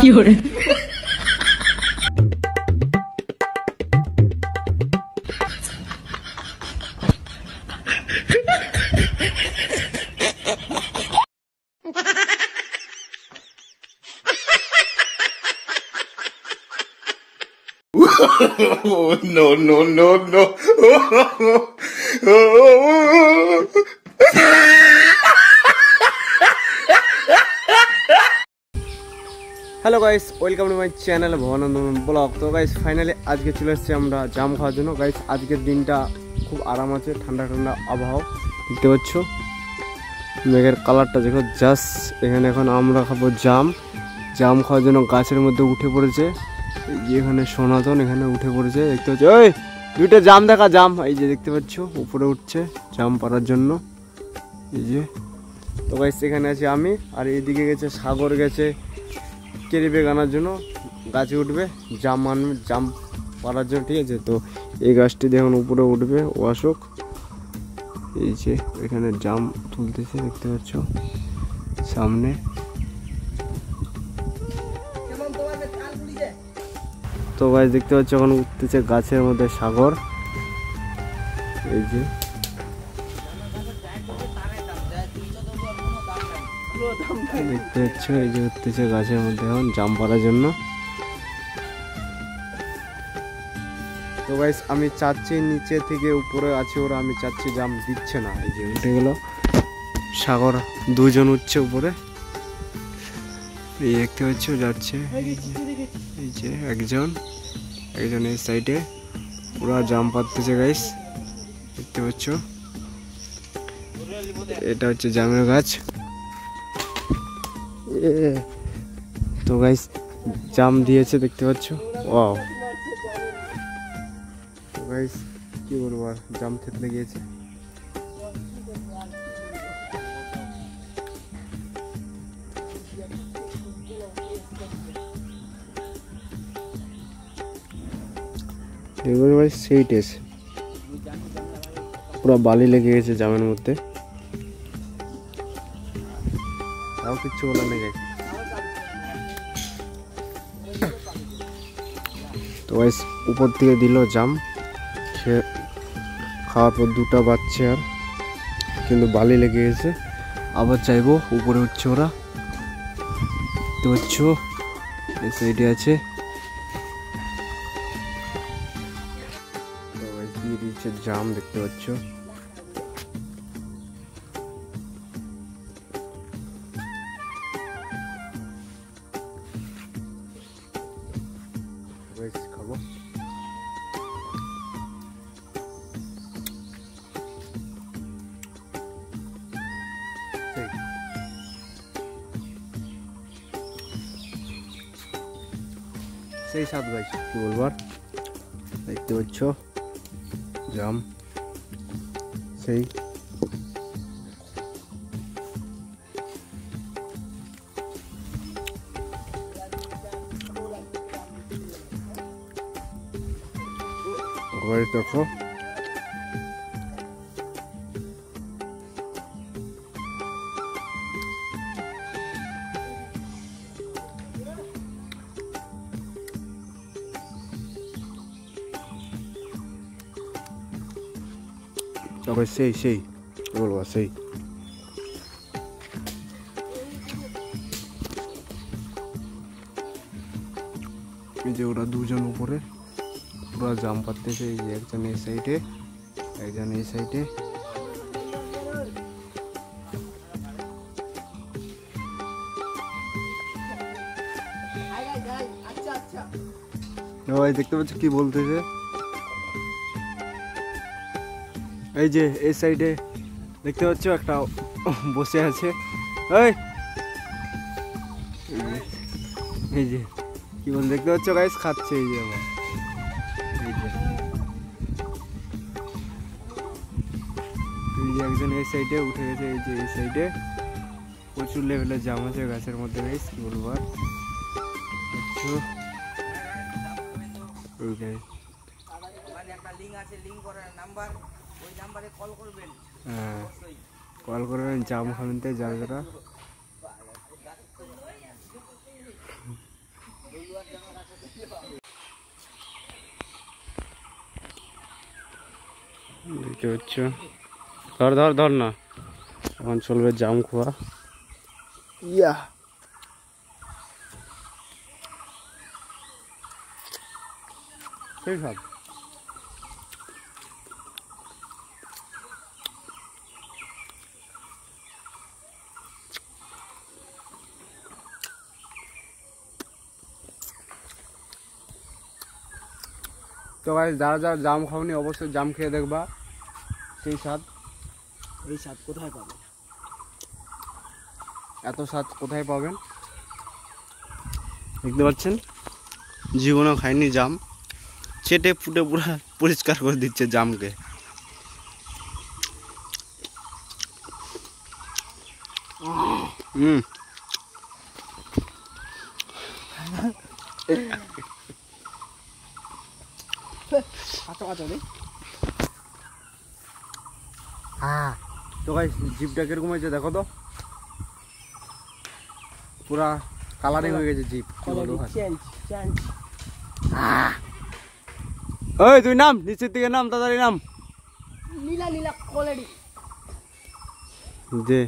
有人。No, no, no, no. Hello guys, welcome to my channel Bhabananda blog. তো guys finally আজকে চলে এসেছি আমরা জাম খাওয়ার জন্য। গাইস আজকের দিনটা খুব আরাম আছে, ঠান্ডা ঠান্ডা আবহাওয়া দেখতে পাচ্ছ। মেঘের কালারটা দেখো জাস্ট। এখানে এখন আমরা খাবো জাম খাওয়ার জন্য গাছের মধ্যে উঠে পড়েছে। এই যে এখানে সনাতন এখানে উঠে পড়েছে দেখতে পাচ্ছ। ওই দুইটা জাম দেখা, জাম এই যে দেখতে পাচ্ছ উপরে উঠছে জাম পাড়ার জন্য। এই যে তো গাইস এখানে আছি আমি, আর এইদিকে গেছে সাগর, গেছে কেরি বেগ আনার জন্য। গাছে উঠবে জাম আনবে, জাম পাড়ার জন্য, ঠিক আছে। তো এই গাছটি দেখুন উপরে উঠবে, ও আসুক। এই যে এখানে জাম তুলতেছে দেখতে পাচ্ছ সামনে। তো গাছ দেখতে পাচ্ছ এখন উঠতেছে গাছের মধ্যে সাগর। এই যে দেখতে পাচ্ছ, এই যে উঠতেছে গাছের মধ্যে এখন জাম পাড়ার জন্য। তো গাইস আমি চাচ্ছি নিচে থেকে উপরে আছে ওরা, আমি চাচ্ছি জাম দিচ্ছে না। এই যে উঠে গেল সাগর, দুজন উঠছে উপরে। এই দেখতে পাচ্ছ যাচ্ছে, এই যে একজন এই সাইডে পুরা জাম পাড়তেছে গাইস দেখতে পাচ্ছ। এটা হচ্ছে জামের গাছ। তো গাইস জাম দিয়েছে দেখতে পাচ্ছ। ওয়াও, তো গাইস কি বলবো, আর জাম থেতলে গিয়েছে। এবার ভাই সেই টেস্ট, পুরো বালি লেগে গেছে জামের মধ্যে, তাও কিচ্ছু বলার নেই। তো গাইস উপর থেকে দিল জাম, খাওয়ার পর দুটা বাচ্চা, আর কিন্তু বালি লেগে গেছে। আবার চাইবো, উপরে উঠছে ওরা তো হচ্ছ। এই সাইডে আছে, তো গাইস দিয়ে দিচ্ছে জাম দেখতে পাচ্ছ। খাবো সেই স্বাদ গাইস, কি বলবো আর। দেখতে পাচ্ছ জাম সেই। দেখো তবে সেই বলবো সেই। এই যে ওরা দুজন উপরে পুরো জাম পাড়তেছে। এই যে একজন এই সাইডে, একজন এই সাইডে। দেখতে পাচ্ছ কি বলতেছে। এই যে এই সাইডে দেখতে পাচ্ছ একটা বসে আছে। এই যে কি বল দেখতে পাচ্ছ গাইস, খাচ্ছে। এই যে আবার এই যে একজন এই সাইডে উঠে গেছে। এই যে এই সাইডে প্রচুর লেভেলের জাম আছে গাছের মধ্যে গাইস, কি বলবো আর। হ্যাঁ কল করবেন জাম খাবেন, যারা যারা দেখতে পাচ্ছ। ধর ধর ধর না, এখন চলবে জাম খোয়া। ইয়া সেই ভাব। তো গাইস যারা যারা জাম খাওনি অবশ্যই জাম খেয়ে দেখবা, সেই স্বাদ। এই স্বাদ কোথায় পাবে? এত স্বাদ কোথায় পাবেন? দেখতে পাচ্ছেন, জীবনেও খাইনি জাম, চেটে ফুটে পুরা পরিষ্কার করে দিচ্ছে জামকে। তো গাইস জিভটা কিরকম হয়েছে দেখো তো, পুরা কালারিং হয়ে গেছে জিভ। ওই তুই নাম, নিচের দিকে নাম, তাড়াতাড়ি নাম। নীলা নীলা কোয়ালিটি যে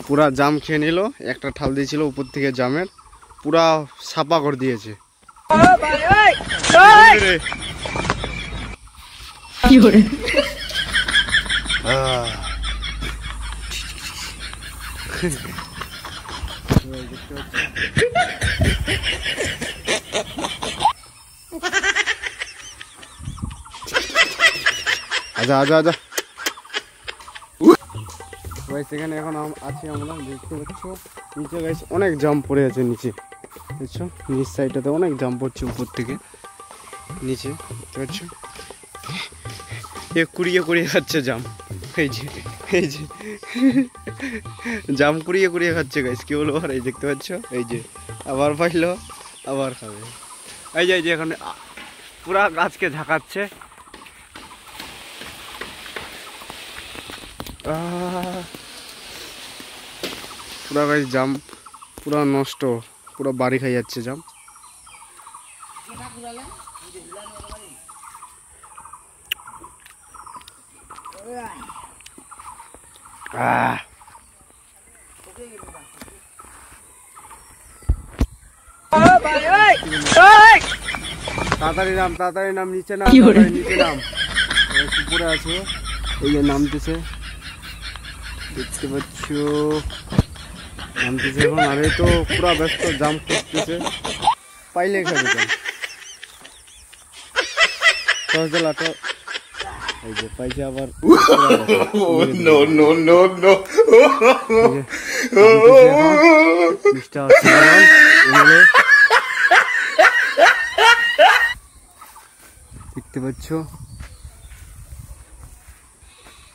পুরা জাম খেয়ে নিল, একটা ঠাল দিয়েছিল উপর থেকে জামের, পুরা সাপা করে দিয়েছে। আচ্ছা আচ্ছা আচ্ছা, সেখানে এখন আছি আমরা, দেখতে পাচ্ছ নিচে গাইস অনেক জাম পড়ে আছে নিচে, বুঝছো নিচ সাইডটাতে অনেক জাম পড়ছে উপর থেকে নিচে, দেখতে পাচ্ছ। এ কুড়িয়ে কুড়িয়ে খাচ্ছে জাম, এই যে এই যে জাম কুড়িয়ে কুড়িয়ে খাচ্ছে গাইস, কি বলবো আর। এই দেখতে পাচ্ছ, এই যে আবার পাইলো, আবার খাবে। এই যে এখন পুরা গাছকে ঝাঁকাচ্ছে। পুরা গাছ জাম পুরা নষ্ট, পুরা বাড়ি খাই যাচ্ছে জাম। তাড়াতাড়ি নাম, তাড়াতাড়ি নাম, নিচে নাম, নিচে নাম। উপরে আছে, এই যে নামতেছে, দেখতে পাচ্ছ নামতেছে এখন। আরে তো পুরা ব্যস্ত, জাম খুঁজতেছে, পাইলে খাবে জাম। তো এই যে পাইছে আবার। দেখতে পাচ্ছ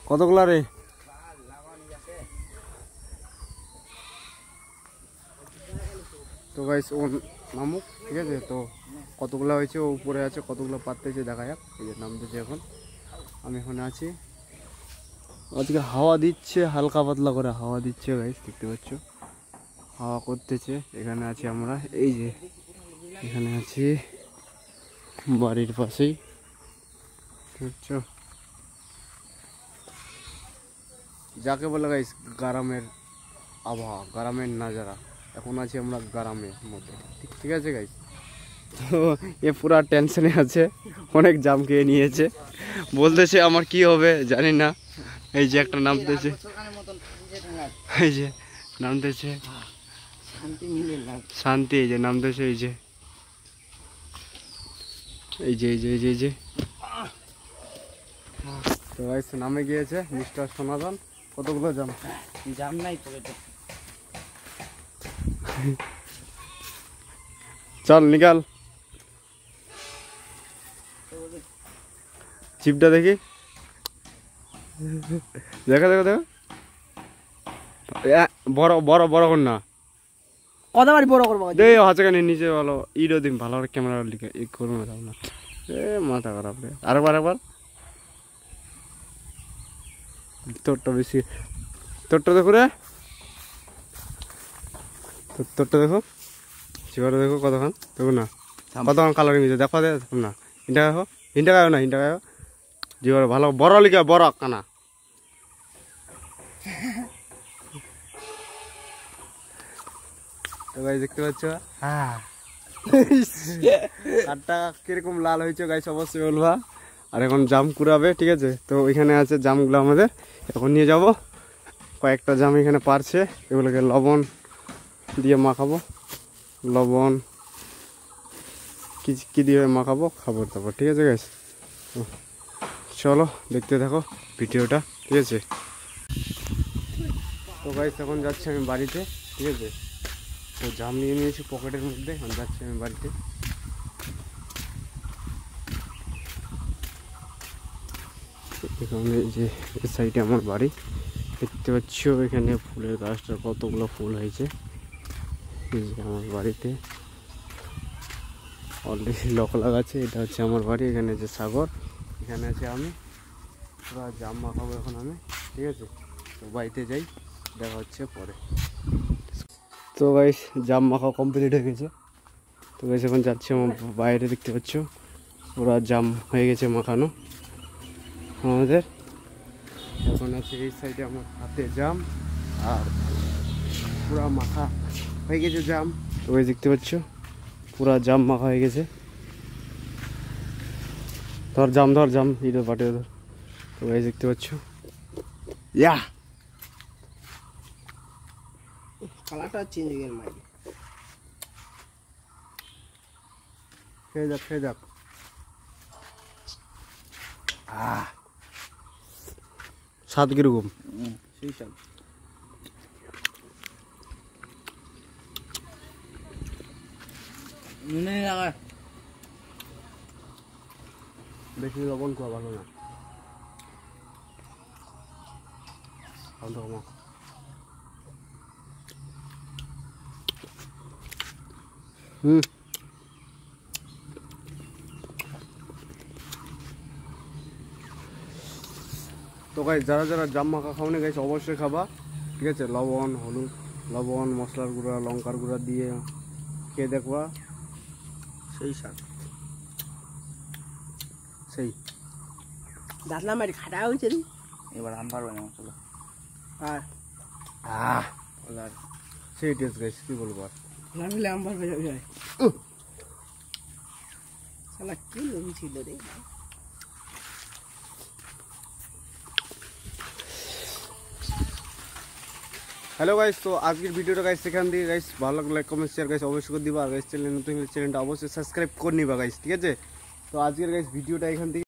কতগুলা রে? তো গাইস ও নামুক, ঠিক আছে। তো কতগুলা হয়েছে, ও উপরে আছে, কতগুলো পাততেছে দেখা যাক। এই যে নামতেছে এখন, আমি এখন আছি। আজকে হাওয়া দিচ্ছে, হালকা পাতলা করে হাওয়া দিচ্ছে গাইস, দেখতে পাচ্ছ হাওয়া করতেছে। এখানে আছি আমরা, এই যে এখানে আছি বাড়ির পাশেই, বুঝছো যাকে বলে গাইস গ্রামের আবহাওয়া, গ্রামের নাজারা। এখন আছি আমরা গ্রামের মধ্যে, ঠিক আছে গাইস। তো এ পুরা টেনশনে আছে, অনেক জাম খেয়ে নিয়েছে, বলতেছে আমার কি হবে জানি না। এই যে একটা নামতেছে, এই যে নামতেছে শান্তি, এই যে নামতেছে, এই যে এই যে এই যে এই যে এই যে। তো গাইস নামে গিয়েছে মিস্টার সনাতন। কতগুলো জাম? জাম নাই তো, চল নিকাল চিপটা দেখি, দেখো দেখো দেখো, বড় বড় বড় কর না, কতবার বড় করবো দে হাতে নিচে ভালো ইডো দিন, ভালো ক্যামেরা লিখে ই করবো না। এ মাথা খারাপ রে, আরেকবার একবার, তোরটা বেশি, তোরটা দেখো রে, তোরটা দেখো, চিবারটা দেখো কতক্ষণ, দেখো না কতক্ষণ কালারিং হয়েছে, দেখো না ইন্টা দেখো, ইন্টা গাও না, ইন্টা গাও যেবার ভালো বড় লিখা বড় কানা তো গাইস দেখতে পাচ্ছ হ্যাঁ কাঠটা কিরকম লাল হয়েছে গাইস অবশ্যই বলবা। আর এখন জাম কুড়াবে, ঠিক আছে? তো এখানে আছে জামগুলো আমাদের এখন নিয়ে যাব। কয়েকটা জাম এখানে পারছে, এগুলোকে লবণ দিয়ে মাখাবো। লবণ কি দিয়ে মাখাবো খাবো তারপর, ঠিক আছে গাইস? চলো দেখতে থাকো ভিডিওটা, ঠিক আছে? তো গাইস এখন যাচ্ছি আমি বাড়িতে, ঠিক আছে? তো জাম নিয়ে নিয়েছি পকেটের মধ্যে, এখন যাচ্ছি আমি বাড়িতে। এখানে যে এই সাইডে আমার বাড়ি দেখতে পাচ্ছ, এখানে ফুলের গাছটার কতগুলো ফুল হয়েছে। এই যে আমার বাড়িতে অলরেডি লক লাগাচ্ছে। এটা হচ্ছে আমার বাড়ি, এখানে আছে সাগর, এখানে আছে আমি। পুরো জাম মাখাবো এখন আমি, ঠিক আছে? তো বাড়িতে যাই, দেখা হচ্ছে পরে। তো গাইস জাম মাখা কমপ্লিট হয়ে গেছে। তো গাইস এখন যাচ্ছি আমার বাইরে, দেখতে পাচ্ছ পুরো জাম হয়ে গেছে মাখানো আমাদের। এখন আছে এই সাইডে আমার হাতে জাম, আর পুরা মাখা হয়ে গেছে জাম। তো গাইস দেখতে পাচ্ছ পুরা জাম মাখা হয়ে গেছে। ধর জাম ইধর পাটে ধর। তো গাইস দেখতে পাচ্ছ ইয়া কালারটা চেঞ্জ হয়ে গেল মাই। খেয়ে যাক স্বাদ কিরকম? সেই সব নুনে লাগা বেশি লবণ খাওয়া ভালো না। তো গাইস যারা যারা জাম মাখা খাওনি গাইস অবশ্যই খাবা, ঠিক আছে? লবণ হলুদ, লবণ মশলার গুঁড়া লঙ্কার গুঁড়া দিয়ে খেয়ে দেখবা, সেই স্বাদ। সেই দাঁতলা মারি খাটা হয়েছে রে। এবার আম পারবে না চলো। আর সেই টেস্ট গাইস, কি বলবো আর। লাগলে আমার হয়ে যাবে। শালা কি লোভী ছিল রে। হ্যালো গাইস, তো আজকের ভিডিওটা গাইস সেখান থেকে গাইস ভালো লাগলে লাইক কমেন্ট শেয়ার গাইস অবশ্যই করে দিবা। আর গাইস চ্যানেল নতুন চ্যানেলটা অবশ্যই সাবস্ক্রাইব করে নিবা গাইস, ঠিক আছে? তো আজকের গাইস ভিডিওটা এখান থেকে